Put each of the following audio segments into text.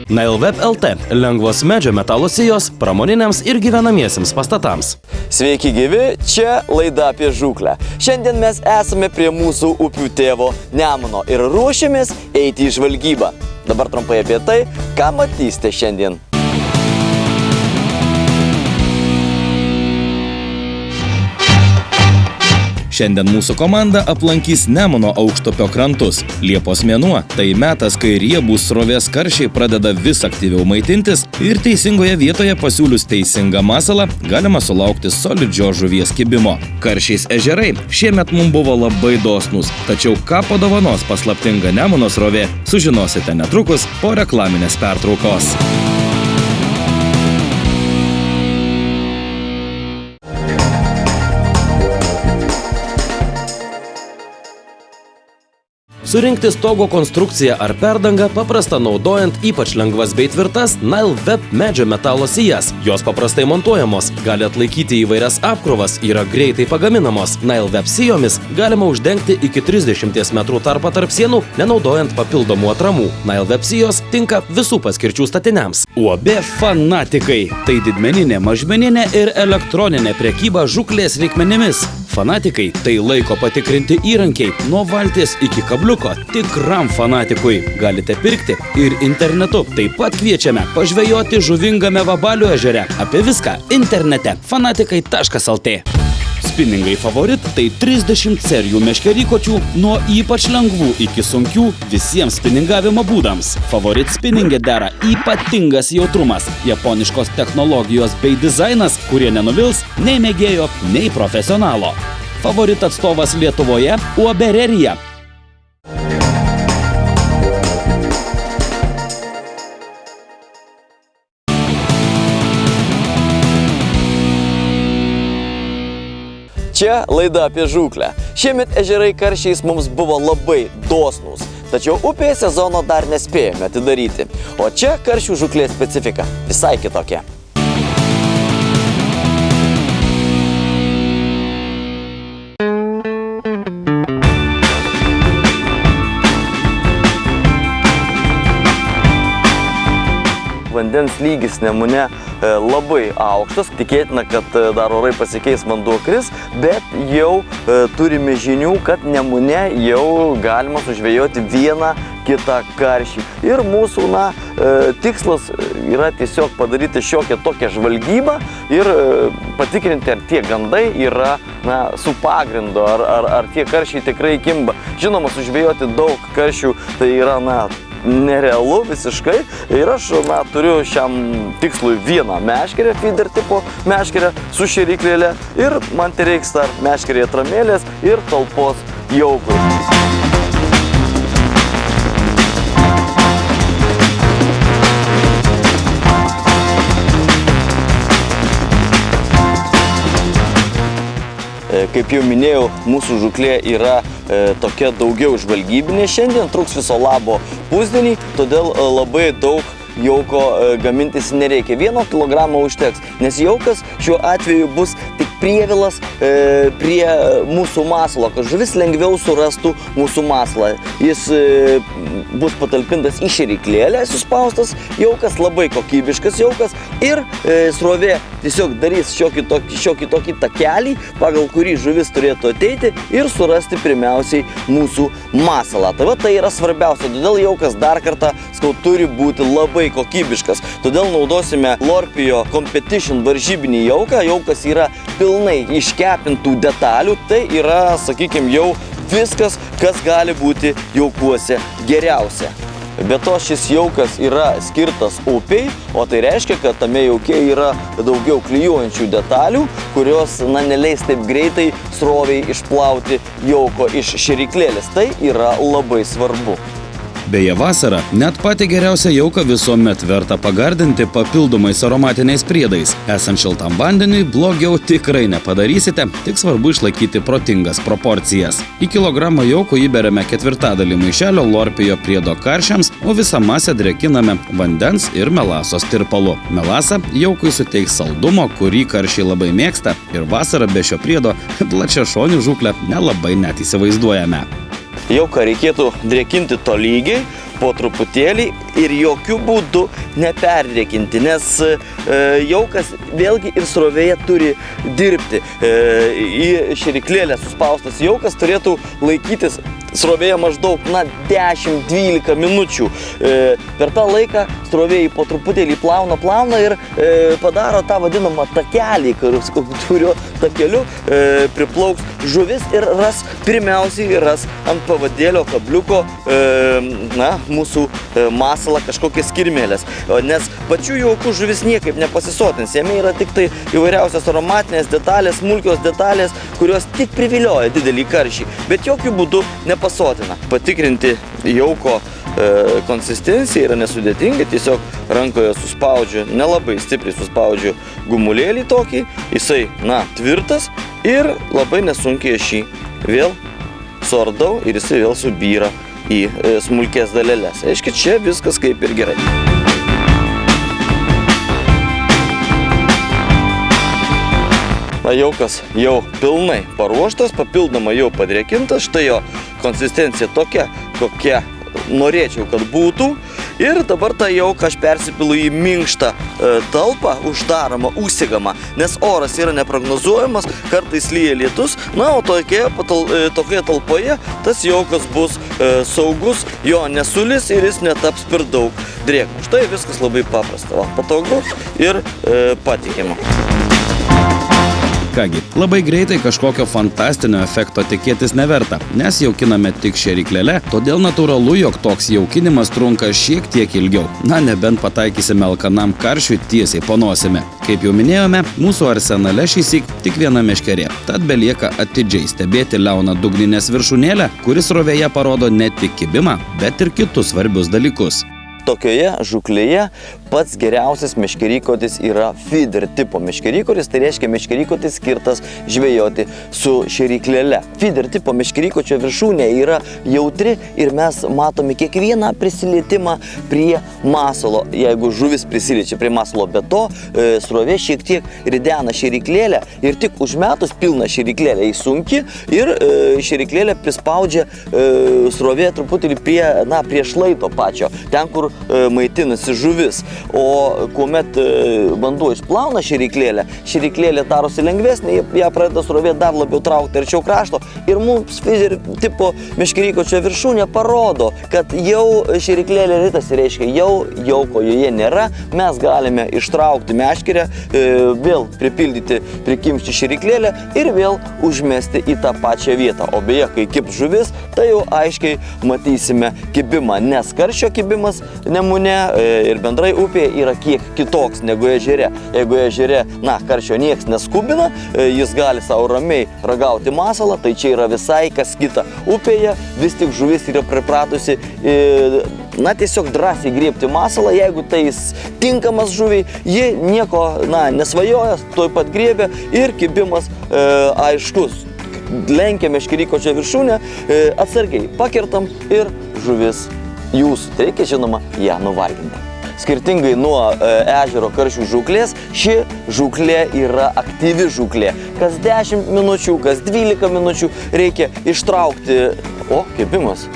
Nailweb LT – lengvos medžio metalo sijos pramoniniams ir gyvenamiesiems pastatams. Sveiki gyvi, čia laida apie žūklę. Šiandien mes esame prie mūsų upių tėvo Nemuno ir ruošiamės eiti į žvalgybą. Dabar trumpai apie tai, ką matysite šiandien. Šiandien mūsų komanda aplankys Nemuno aukštupio krantus. Liepos mėnuo – tai metas, kai riebūs srovės karšiai pradeda vis aktyviau maitintis ir teisingoje vietoje pasiūlius teisingą masalą galima sulaukti solidžio žuvies kibimo. Karšiais ežerai šiemet mums buvo labai dosnūs, tačiau ką padovanos paslaptinga Nemuno srovė, sužinosite netrukus po reklaminės pertraukos. Surinkti stogo konstrukciją ar perdangą paprasta naudojant ypač lengvas bei tvirtas Nailweb medžio metalo sijas. Jos paprastai montuojamos, gali atlaikyti įvairias apkrovas, yra greitai pagaminamos. Nailweb sijomis galima uždengti iki 30 metrų tarpą tarp sienų, nenaudojant papildomų atramų. Nailweb sijos tinka visų paskirčių statiniams. UAB Fanatikai – tai didmeninė, mažmeninė ir elektroninė prekyba žūklės reikmenimis. Fanatikai – tai laiko patikrinti įrankiai nuo valties iki kabliuko tikram fanatikui. Galite pirkti ir internetu. Taip pat kviečiame pažvejoti žuvingame Vabalių ežere. Apie viską internete fanatikai.lt. Spiningai Favorit – tai 30 serijų meškerykočių nuo ypač lengvų iki sunkių visiems spiningavimo būdams. Favorit spiningė dera ypatingas jautrumas, japoniškos technologijos bei dizainas, kurie nenuvils nei mėgėjo, nei profesionalo. Favorit atstovas Lietuvoje – UAB Rerija. Čia laida apie žūklę. Šiemet ežerai karšiais mums buvo labai dosnūs, tačiau upėje sezono dar nespėjome atidaryti. O čia karšių žūklės specifika visai kitokia. Vandens lygis Nemune labai aukštas, tikėtina, kad dar orai pasikeis, vanduo kris, bet jau turime žinių, kad Nemune jau galima sužvejoti vieną kitą karšį. Ir mūsų tikslas yra tiesiog padaryti šiokią tokią žvalgybą ir patikrinti, ar tie gandai yra su pagrindu, ar tie karšiai tikrai kimba. Žinoma, sužvejoti daug karšių tai yra nerealu visiškai ir aš turiu šiam tikslui vieną meškerę, feeder tipo meškerę su šėryklėlė ir man tai reiks dar meškerė atramėlės ir talpos jaukui. Kaip jau minėjau, mūsų žūklė yra tokia daugiau žvalgybinė. Šiandien truks viso labo pusdienį, todėl labai daug jauko gamintis nereikia. 1 kilogramą užteks, nes jaukas šiuo atveju bus tik prievilas prie mūsų masalo, kad žuvis lengviau surastų mūsų masalą. Jis bus patalpintas į šėryklėlę, suspaustas jaukas, labai kokybiškas jaukas ir srovė tiesiog darys šiokį tokį takelį, pagal kurį žuvis turėtų ateiti ir surasti pirmiausiai mūsų masalą. Tai yra svarbiausia, todėl jaukas dar kartą turi būti labai kokybiškas. Todėl naudosime Lorpio Competition varžybinį jauką. Jaukas yra pilnai iškepintų detalių. Tai yra, sakykime, jau viskas, kas gali būti jaukuose geriausia. Be to, šis jaukas yra skirtas upiai, o tai reiškia, kad tame jauke yra daugiau klijuojančių detalių, kurios neleis taip greitai sroviai išplauti jauko iš šėryklėlės. Tai yra labai svarbu. Beje, vasarą net patį geriausią jauką visuomet verta pagardinti papildomais aromatiniais priedais. Esant šiltam vandeniui, blogiau tikrai nepadarysite, tik svarbu išlaikyti protingas proporcijas. Į kilogramą jauko įberiame 1/4 maišelio Lorpio priedo karšiams, o visą masę drėkiname vandens ir melasos tirpalu. Melasa jaukui suteiks saldumo, kurį karšiai labai mėgsta, ir vasarą be šio priedo plačiašonių žūklę nelabai net įsivaizduojame. Jauką reikėtų drėkinti tolygiai, po truputėlį ir jokių būdų neperdrėkinti, nes jaukas vėlgi ir srovėje turi dirbti. Į šėryklėlę suspaustas jaukas turėtų laikytis srovėje maždaug 10-12 minučių. Per tą laiką srovėjai po truputėlį plauna ir padaro tą vadinamą takelį, kurio takeliu priplauks žuvis ir pirmiausiai ras ant pavadėlio kabliuko mūsų masalą kažkokias skirmėlės. Nes pačių jaukų žuvis niekaip nepasisotins. Jame yra tik tai įvairiausios aromatinės detalės, smulkios detalės, kurios tik privilioja didelį karšį, bet jokių būdų nepasotina. Patikrinti jauko konsistenciją yra nesudėtinga, tiesiog rankoje suspaudžiu, nelabai stipriai suspaudžiu gumulėlį tokį, jisai, tvirtas ir labai nesunkiai aš jį vėl suardau ir jisai vėl subyra į smulkės dalelės. Aiškiai, čia viskas kaip ir gerai. Jaukas jau pilnai paruoštas, papildomai jau padrėkintas, štai jo konsistencija tokia, kokia norėčiau, kad būtų. Ir dabar tą jauką aš persipilu į minkštą talpą, uždaromą, užsigamą, nes oras yra neprognozuojamas, kartais lyja lietus, o tokioje talpoje tas jaukas bus saugus, jo nesulis ir jis netaps per daug drėgno. Štai viskas labai paprasta, patogu ir patikima. Kągi, labai greitai kažkokio fantastinio efekto tikėtis neverta, nes jaukiname tik šėryklėle, todėl natūralu, jog toks jaukinimas trunka šiek tiek ilgiau. Nebent pataikysime alkanam karšiui tiesiai po nosimi. Kaip jau minėjome, mūsų arsenale šįsyk tik viena meškerė, tad belieka atidžiai stebėti liauną dugninės viršūnėlę, kuris srovėje parodo ne tik kibimą, bet ir kitus svarbius dalykus. Tokioje žūklėje pats geriausias meškerykotis yra feeder tipo meškerykotis, tai reiškia meškerykotis skirtas žvejoti su šėryklėle. Feeder tipo meškerykočio viršūnė yra jautri ir mes matome kiekvieną prisilietimą prie masalo, jeigu žuvis prisiliečia prie masalo, bet to srovė šiek tiek ridena šėryklėlę ir tik užmetus pilną šėryklėlę įsunki ir šėryklėlę prispaudžia srovė truputį prie šlaito pačio, ten kur maitinasi žuvis. O kuomet vanduo išplauna šėryklėlė darosi lengvesnė, ją pradeda srovė dar labiau traukti arčiau krašto ir mums feeder tipo meškerykočio viršūnė parodo, kad jau šėryklėlė ritasi, reiškia jau jauko joje nėra, mes galime ištraukti meškerę, vėl pripildyti, prikimšti šėryklėlę ir vėl užmesti į tą pačią vietą. O beje, kai kips žuvis, tai jau aiškiai matysime kibimą, nes karščio kibimas Nemune ir bendrai upėje yra kiek kitoks negu ežere. Jeigu ežere, karščio nieks neskubina, jis gali savo ramiai ragauti masalą, tai čia yra visai kas kita. Upėje vis tik žuvis yra pripratusi tiesiog drąsiai griebti masalą, jeigu tai jis tinkamas žuviai, ji nieko nesvajoja, tuoj pat griebia ir kibimas aiškus. Lenkia meškerykočio viršūnę, atsargiai pakertam ir žuvis jūsų. Tai reikia, žinoma, ją nuvarginti. Skirtingai nuo ežero karšių žūklės, ši žūklė yra aktyvi žūklė. Kas 10 minučių, kas 12 minučių reikia ištraukti. O, kibimas.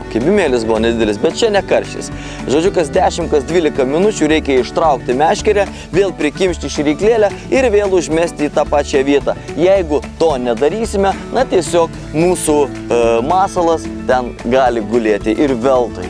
Kibimėlis buvo nedidelis, bet čia ne karšis. Žodžiu, kas 10, kas 12 minučių reikia ištraukti meškerę, vėl prikimšti šėryklėlę ir vėl užmesti į tą pačią vietą. Jeigu to nedarysime, tiesiog mūsų masalas ten gali gulėti ir veltui.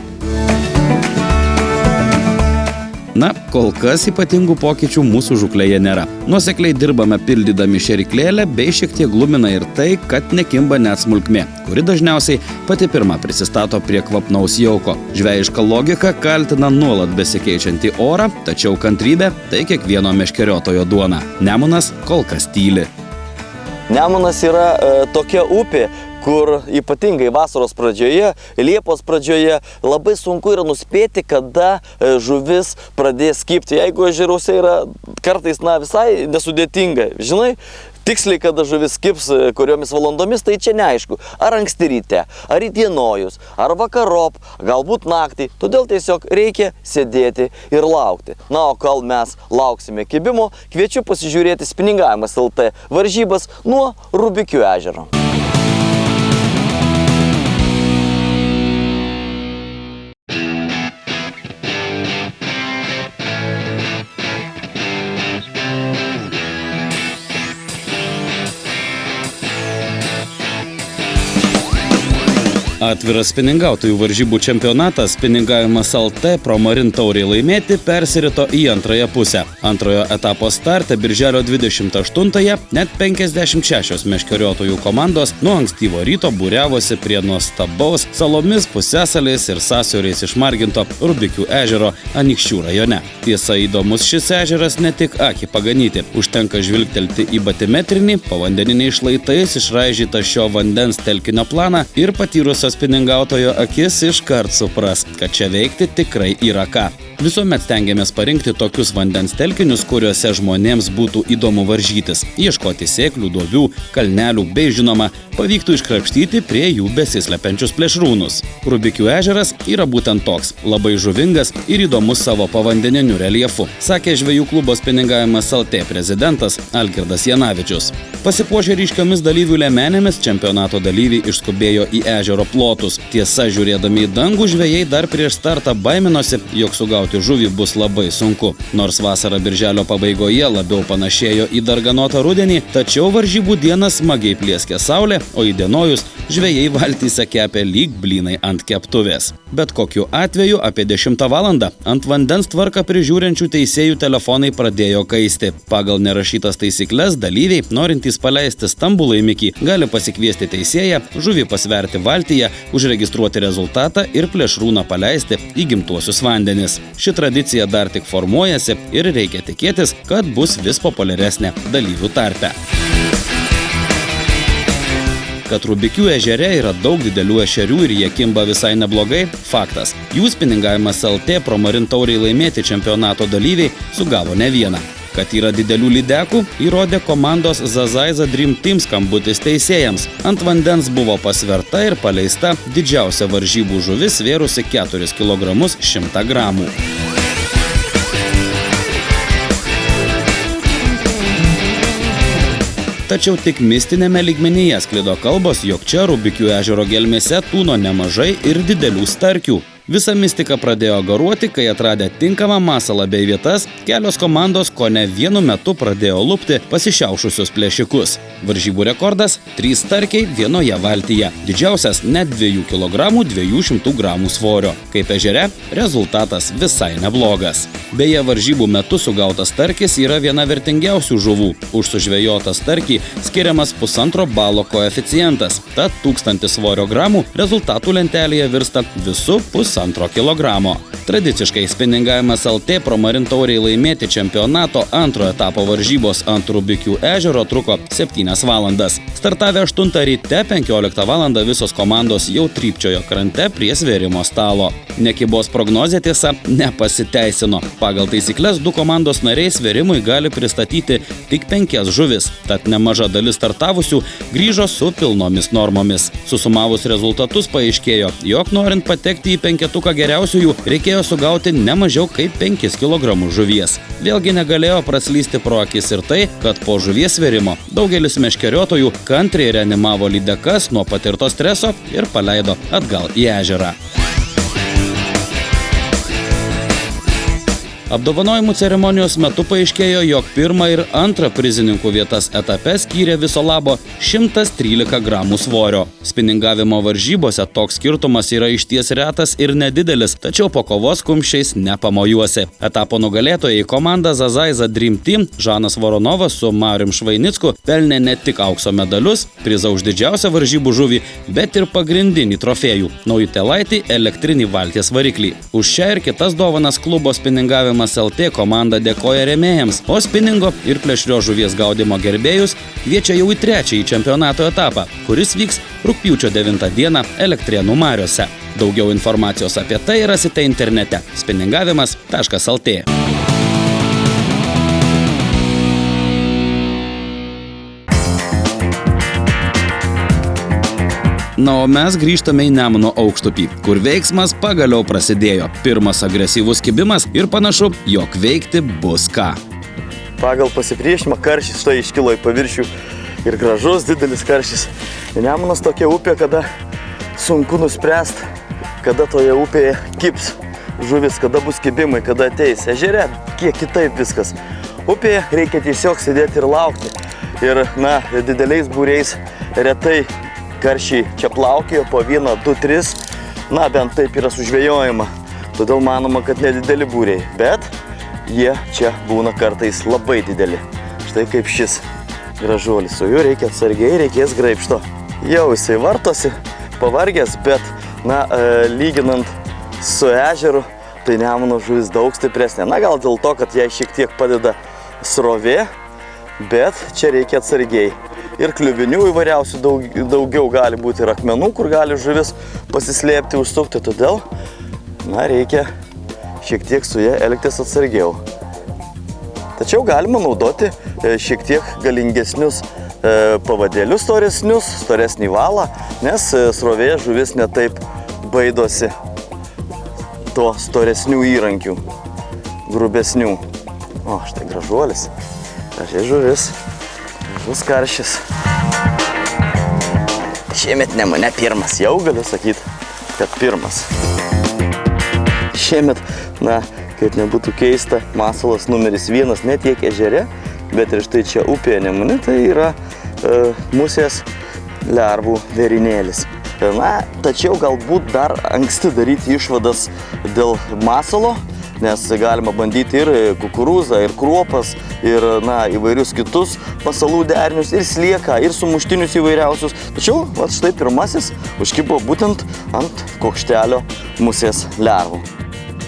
Kol kas ypatingų pokyčių mūsų žūklėje nėra. Nuosekliai dirbame pildydami šėryklėlę, bei šiek tiek glumina ir tai, kad nekimba net smulkmė, kuri dažniausiai pati pirma prisistato prie kvapnaus jauko. Žvejiška logika kaltina nuolat besikeičiantį orą, tačiau kantrybė tai kiekvieno meškeriotojo duona. Nemunas kol kas tyli. Nemunas yra tokia upė, kur ypatingai vasaros pradžioje, Liepos pradžioje labai sunku yra nuspėti, kada žuvis pradės kibti. Jeigu ežeruose yra kartais visai nesudėtinga, žinai, tiksliai kada žuvis kips, kuriomis valandomis, tai čia neaišku. Ar anksti ryte, ar įdienojus, ar vakarop, galbūt naktį. Todėl tiesiog reikia sėdėti ir laukti. O kol mes lauksime kibimo, kviečiu pasižiūrėti Spiningavimas LT varžybas nuo Rubikių ežero. Atviras spiningautojų varžybų čempionatas Spiningavimas LT Pro Marine taurei laimėti persirito į antrąją pusę. Antrojo etapo starte birželio 28-ąją net 56 meškeriotojų komandos nuo ankstyvo ryto būriavosi prie nuostabaus salomis, pusiasaliais ir sąsiauriais išmarginto Rubikių ežero Anykščių rajone. Tiesa, įdomus šis ežeras ne tik akį paganyti. Užtenka žvilgtelti į batimetrinį, povandeniniais šlaitais išraižytą šio vandens telkinio planą ir patyrusio spiningautojo akis iškart supras, kad čia veikti tikrai yra ką. Visuomet stengiamės parinkti tokius vandens telkinius, kuriuose žmonėms būtų įdomu varžytis, ieškoti sėklių, duobių, kalnelių bei, žinoma, pavyktų iškrapštyti prie jų besislepiančius plėšrūnus. Rubikių ežeras yra būtent toks, labai žuvingas ir įdomus savo povandeniniu reljefu, sakė žvejų klubo Spiningavimas LT prezidentas Algirdas Janavičius. Pasipuošę ryškiomis dalyvių liemenėmis, čempionato dalyviai išskubėjo į ežero plotus. Tiesa, žiūrėdami į dangų, žvejai dar prieš startą baiminosi, jog sugauti žuvį bus labai sunku. Nors vasara birželio pabaigoje labiau panašėjo į darganotą rudenį, tačiau varžybų dieną smagiai plieskė saulė, o įdienojus žvejai valtyse kepė lyg blynai ant keptuvės. Bet kokiu atveju apie 10 valandą ant vandens tvarką prižiūrinčių teisėjų telefonai pradėjo kaisti. Pagal nerašytas taisykles dalyviai, norintys paleisti stambų laimikį, gali pasikviesti teisėją, žuvį pasverti valtyje, užregistruoti rezultatą ir plėšrūną paleisti į gimtuosius vandenis. Ši tradicija dar tik formuojasi ir reikia tikėtis, kad bus vis populiaresnė dalyvių tarpe. Kad Rubikių ežere yra daug didelių ešerių ir jie kimba visai neblogai – faktas. Jų Spiningavimas LT Pro Marine taurei laimėti čempionato dalyviai sugavo ne vieną. Kad yra didelių lydekų, įrodė komandos Zazaiza Dream Team skambutis teisėjams. Ant vandens buvo pasverta ir paleista didžiausia varžybų žuvis svėrusi 4 kg 100 gramų. Tačiau tik mistinėme lygmenyje sklido kalbos, jog čia Rubikių ežero gelmėse tūno nemažai ir didelių starkių. Visa mistika pradėjo garuoti, kai atradę tinkamą masalą bei vietas, kelios komandos kone vienu metu pradėjo lupti pasišiaušusius plėšikus. Varžybų rekordas – 3 starkiai vienoje valtyje. Didžiausias net 2 kg 200 gramų svorio. Kaip ežere, rezultatas visai neblogas. Beje, varžybų metu sugautas starkis yra viena vertingiausių žuvų. Už sužvejotą starkį skiriamas 1,5 balo koeficientas. Tad 1000 svorio gramų rezultatų lentelėje virsta visu 1,5 kilogramo. Tradiciškai Spiningavimas LT Pro Marine taurei laimėti čempionato antrojo etapo varžybos ant Rubikių ežero truko 7 valandas. Startavę 8 ryte 15 valandą visos komandos jau trypčiojo krante prie svėrimo stalo. Nekibos prognozė tiesa nepasiteisino. Pagal taisyklės 2 komandos nariai svėrimui gali pristatyti tik 5 žuvis, tad nemaža dalis startavusių grįžo su pilnomis normomis. Susumavus rezultatus paaiškėjo, jog norint patekti į 5 geriausiųjų reikėjo sugauti ne mažiau kaip 5 kg žuvies. Vėlgi negalėjo praslysti pro akis ir tai, kad po žuvies svėrimo daugelis meškeriotojų kantriai reanimavo lydekas nuo patirto streso ir paleido atgal į ežerą. Apdovanojimų ceremonijos metu paaiškėjo, jog 1 ir 2 prizininkų vietas etape skyrė viso labo 113 gramų svorio. Spiningavimo varžybose toks skirtumas yra išties retas ir nedidelis, tačiau po kovos kumščiais nepamojuosi. Etapo nugalėtojai komanda Zazaiza Dream Team Žanas Voronovas su Marium Švainicku pelnė ne tik aukso medalius, prizą už didžiausią varžybų žuvį, bet ir pagrindinį trofėjų – naujutelaitį elektrinį valties variklį. Už šią ir kitas dovanas klubo Spiningavimas LT komanda dėkoja rėmėjams, o spiningo ir plėšrio žuvies gaudymo gerbėjus kviečia jau į 3. čempionato etapą, kuris vyks rugpjūčio 9 dieną Elektrėnų mariose. Daugiau informacijos apie tai rasite internete spiningavimas.lt. Na, o mes grįžtame į Nemuno aukštupį, kur veiksmas pagaliau prasidėjo. Pirmas agresyvus kibimas ir panašu, jog veikti bus ką. Pagal pasipriešimą karšis štai iškilo į paviršių ir gražus didelis karšis. Nemunas tokia upė, kada sunku nuspręsti, kada toje upėje kips žuvis, kada bus kibimai, kada ateis. Ežere kiek kitaip viskas. Upėje reikia tiesiog sėdėti ir laukti. Ir, dideliais būriais retai karšiai čia plaukioja po 1, 2, 3, na bent taip yra sužvejojama. Todėl manoma, kad nedideli būriai, bet jie čia būna kartais labai dideli. Štai kaip šis gražuolis, su juo reikia atsargiai, reikės graibšto. Jau jisai vartosi, pavargęs, bet, na, lyginant su ežeru, tai Nemuno žuvis daug stipresnė. Na, gal dėl to, kad jai šiek tiek padeda srovė, bet čia reikia atsargiai. Ir kliuvinių įvairiausių daugiau gali būti ir akmenų, kur gali žuvis pasislėpti, užsukti, todėl, na, reikia šiek tiek su ja elgtis atsargiau. Tačiau galima naudoti šiek tiek galingesnius pavadėlius storesnį valą, nes srovėje žuvis netaip baidosi to storesnių įrankių, grubesnių. O, štai gražuolis, gražiai žuvis, gražus karšis. Šiemet Nemune pirmas, jau galiu sakyti, kad pirmas. Šiemet, na, kaip nebūtų keista, masalas numeris 1 ne tiek ežere, bet ir štai čia upėje Nemune, tai yra musės lervų vėrinėlis. Na, tačiau galbūt dar anksti daryti išvadas dėl masalo, nes galima bandyti ir kukurūzą, ir kruopas, ir, na, įvairius kitus masalų derinius, ir slieką, ir sumuštinius įvairiausius. Tačiau, va, štai pirmasis užkibo būtent ant kokštelio musės lervų.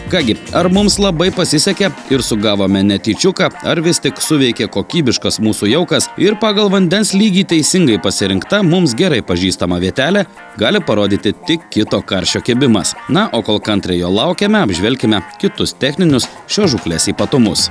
Kągi, ar mums labai pasisekė ir sugavome netyčiuką, ar vis tik suveikė kokybiškas mūsų jaukas ir pagal vandens lygį teisingai pasirinkta mums gerai pažįstama vietelė gali parodyti tik kito karšio kibimas. Na, o kol kantriai jo laukiame, apžvelkime kitus techninius šios žūklės ypatumus.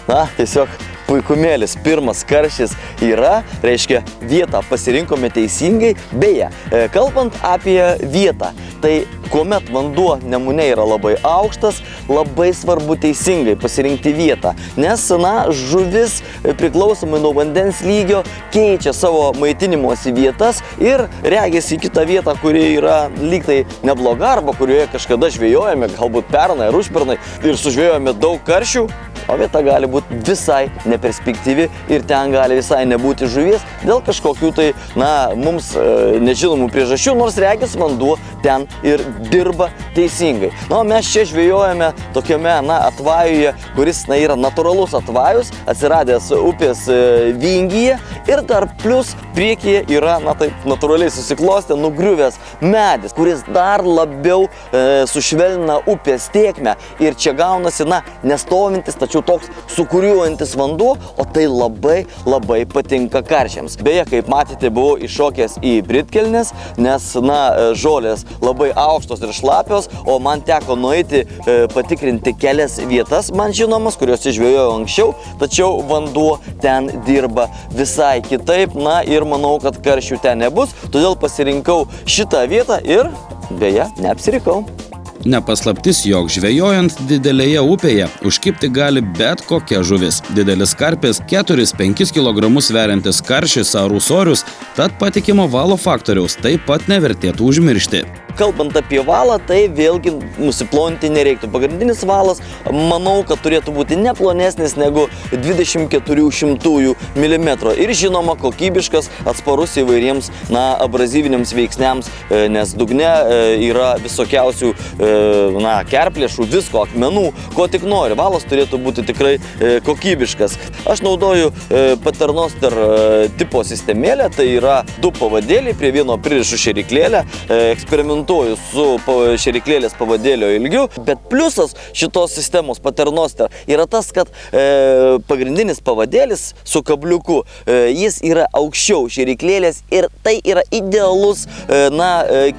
Na, tiesiog puikumėlis, pirmas karšis yra, reiškia, vietą pasirinkome teisingai. Beje, kalbant apie vietą, tai kuomet vanduo Nemune yra labai aukštas, labai svarbu teisingai pasirinkti vietą, nes, na, žuvis priklausomai nuo vandens lygio keičia savo maitinimosi vietas ir regisi į kitą vietą, kuri yra lygtai nebloga arba kurioje kažkada žvejojame, galbūt pernai ar užpernai ir sužvejojame daug karšių, o vieta gali būti visai neperspektyvi ir ten gali visai nebūti žuvies dėl kažkokių tai, na, mums nežinomų priežasčių, nors regis vanduo ten ir dirba teisingai. Na, o mes čia žvejojame tokiame, na, atvajuje, kuris, na, yra natūralus atvajus, atsiradęs upės vingyje ir dar plus priekyje yra, na, taip natūraliai susiklostė, nugriuvęs medis, kuris dar labiau sušvelnina upės tėkmę ir čia gaunasi, na, nestovintis, tačiau toks sukuriuojantis vanduo, o tai labai, labai patinka karšiams. Beje, kaip matėte, buvau iššokęs į britkelnes, nes, na, žolės labai aukštos ir šlapios, o man teko nueiti patikrinti kelias vietas, man žinomas, kurios žvejojau anksčiau, tačiau vanduo ten dirba visai kitaip, na, ir manau, kad karšių ten nebus, todėl pasirinkau šitą vietą ir, beje, neapsirikau. Nepaslaptis, jog žvejojant didelėje upėje užkibti gali bet kokia žuvis. Didelis karpis, 4-5 kg sveriantis karšis ar ūsorius, tad patikimo valo faktoriaus taip pat nevertėtų užmiršti. Kalbant apie valą, tai vėlgi nusiplonti nereiktų. Pagrindinis valas, manau, kad turėtų būti neplonesnis negu 2400 mm ir žinoma kokybiškas, atsparus įvairiems, na, abrazyviniams veiksniams, nes dugne yra visokiausių, na, kerplėšų, visko, akmenų, ko tik nori. Valas turėtų būti tikrai kokybiškas. Aš naudoju Paternoster tipo sistemėlę, tai yra 2 pavadėliai, prie vieno pririšu šėryklėlę, eksperimentuoju su šėryklėlės pavadėlio ilgiu, bet pliusas šitos sistemos Paternoster yra tas, kad pagrindinis pavadėlis su kabliuku, jis yra aukščiau šėryklėlės ir tai yra idealus, na,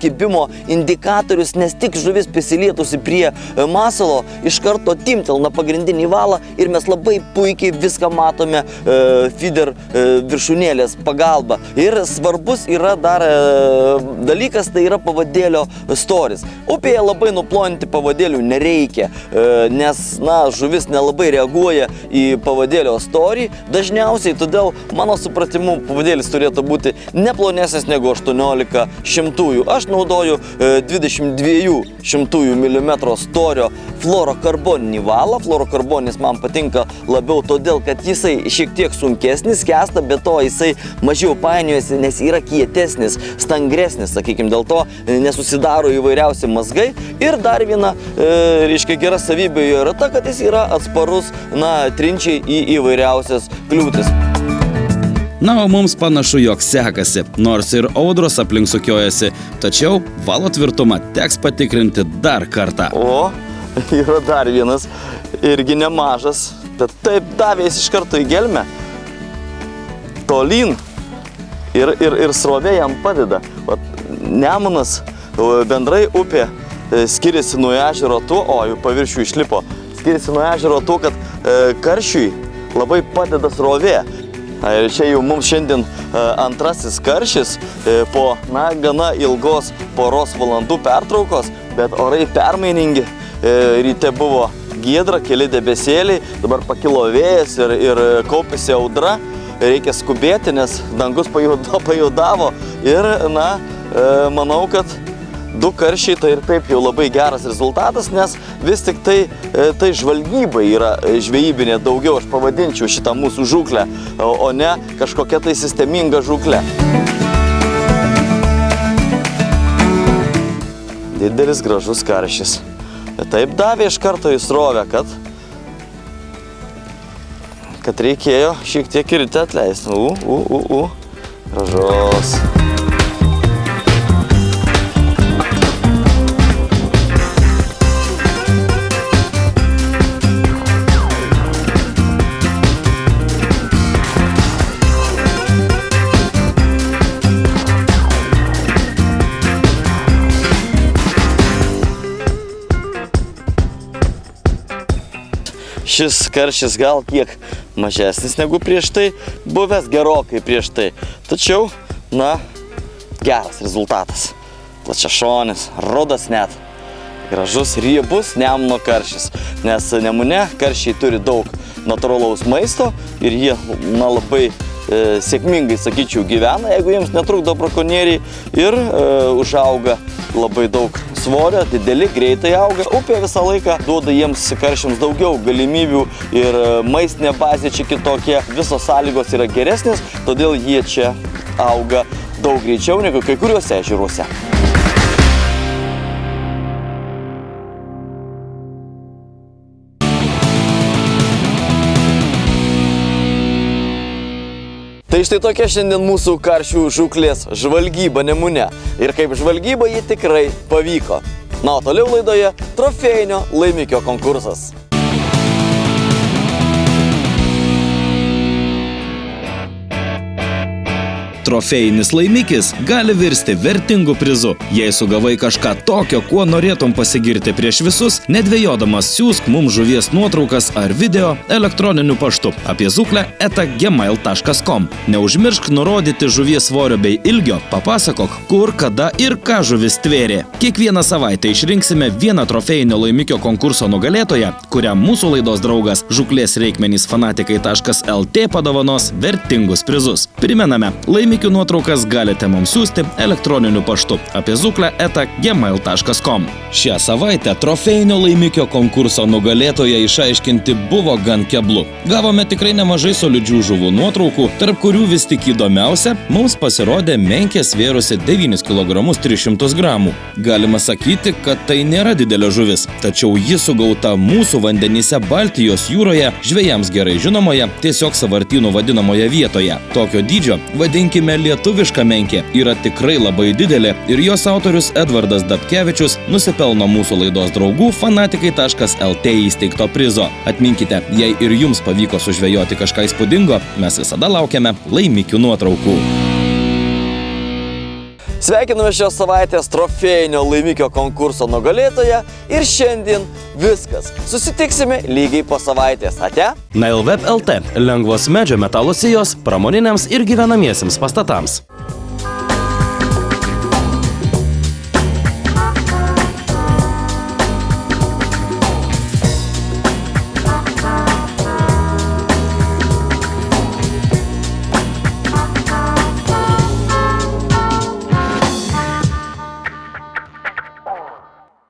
kibimo indikatorius, nes tik žuvis prisilietusi prie masalo iš karto timtelna pagrindinį valą ir mes labai puikiai viską matome feeder viršūnėlės pagalba. Ir svarbus yra dar dalykas, tai yra pavadėlio storis. Upėje labai nuploninti pavadėlių nereikia, nes, na, žuvis nelabai reaguoja į pavadėlio storį dažniausiai, todėl mano supratimu pavadėlis turėtų būti neplonesnis negu 18 šimtųjų. Aš naudoju 22 šimtųjų mm storio fluorokarboninį valą. Fluorokarboninis man patinka labiau todėl, kad jisai šiek tiek sunkesnis, skęsta, bet to jisai mažiau painiojasi, nes yra kietesnis, stangresnis, sakykime, dėl to nesusidaro įvairiausi mazgai. Ir dar viena, reiškia, gera savybė jo yra ta, kad jis yra atsparus, trinčiai į įvairiausias kliūtis. Na, o mums panašu, jog sekasi, nors ir audros aplink sukiojasi, tačiau valo tvirtumą teks patikrinti dar kartą. O, yra dar vienas, irgi nemažas, bet taip davės iš karto į gelmę. Tolyn ir srovė jam padeda. Nemunas, bendrai upė skiriasi nuo ežero tuo, jų paviršių išlipo, skiriasi nuo ežero tuo, kad karšiui labai padeda srovė. Ir čia jau mums šiandien antrasis karšis po, gana ilgos poros valandų pertraukos, bet orai permainingi. Ryte buvo giedra, keli debesėliai, dabar pakilo vėjas ir kaupėsi audra. Reikia skubėti, nes dangus pajudavo ir, manau, kad 2 karšiai tai ir taip jau labai geras rezultatas, nes vis tik tai žvalgyba yra žvejybinė daugiau, aš pavadinčiau šitą mūsų žūklę, o ne kažkokia tai sisteminga žūklė. Didelis gražus karšis. Taip davė iš karto į srovę, kad reikėjo šiek tiek ir ryte atleisti. Gražus. Šis karšis gal kiek mažesnis negu prieš tai, buvęs gerokai prieš tai. Tačiau, geras rezultatas. Plačiašonis, rudas net. Gražus, riebus Nemuno karšis. Nes Nemune karšiai turi daug natūralaus maisto ir jie, labai sėkmingai, sakyčiau, gyvena, jeigu jiems netrukdo brakonieriai ir užauga labai daug svorio, dideli, greitai auga. Upė visą laiką duoda jiems karšiams daugiau galimybių ir maistinė bazė čia kitokia, visos sąlygos yra geresnės, todėl jie čia auga daug greičiau negu kai kuriuose ežeruose. Tai štai tokia šiandien mūsų karšių žūklės žvalgyba Nemune. Ir kaip žvalgyba ji tikrai pavyko. O toliau laidoje trofėjinio laimikio konkursas. Trofėjinis laimikis gali virsti vertingu prizu. Jei sugavai kažką tokio, kuo norėtum pasigirti prieš visus, nedvejodamas siųsk mums žuvies nuotraukas ar video elektroniniu paštu apie zukle@gmail.com. Neužmiršk nurodyti žuvies svorio bei ilgio, papasakok, kur, kada ir ką žuvis tvėrė. Kiekvieną savaitę išrinksime vieną trofėjinio laimikio konkurso nugalėtoją, kuriam mūsų laidos draugas žuklės reikmenys fanatikai.lt padovanos vertingus prizus. Primename, laimikių nuotraukas galite mums siųsti elektroniniu paštu apie zukle@gmail.com. Šią savaitę trofėjinio laimikio konkurso nugalėtoją išaiškinti buvo gan keblu. Gavome tikrai nemažai solidžių žuvų nuotraukų, tarp kurių vis tik įdomiausia mums pasirodė menkė svėrusi 9 kg 300 gramų. Galima sakyti, kad tai nėra didelė žuvis, tačiau ji sugauta mūsų vandenyse Baltijos jūroje, žvejams gerai žinomoje, tiesiog sąvartynų vadinamoje vietoje. Tokio dydžio, vadinkime lietuviška menkė, yra tikrai labai didelė ir jos autorius Edvardas Dabkevičius nusipelno mūsų laidos draugų fanatikai.lt įsteigto prizo. Atminkite, jei ir jums pavyko sužvejoti kažką įspūdingo, mes visada laukiame laimikių nuotraukų. Sveikiname šios savaitės trofėjinio laimikio konkurso nugalėtoją ir šiandien viskas. Susitiksime lygiai po savaitės. Ate? Nailweb LT – lengvos medžio metalo sijos pramoniniams ir gyvenamiesiems pastatams.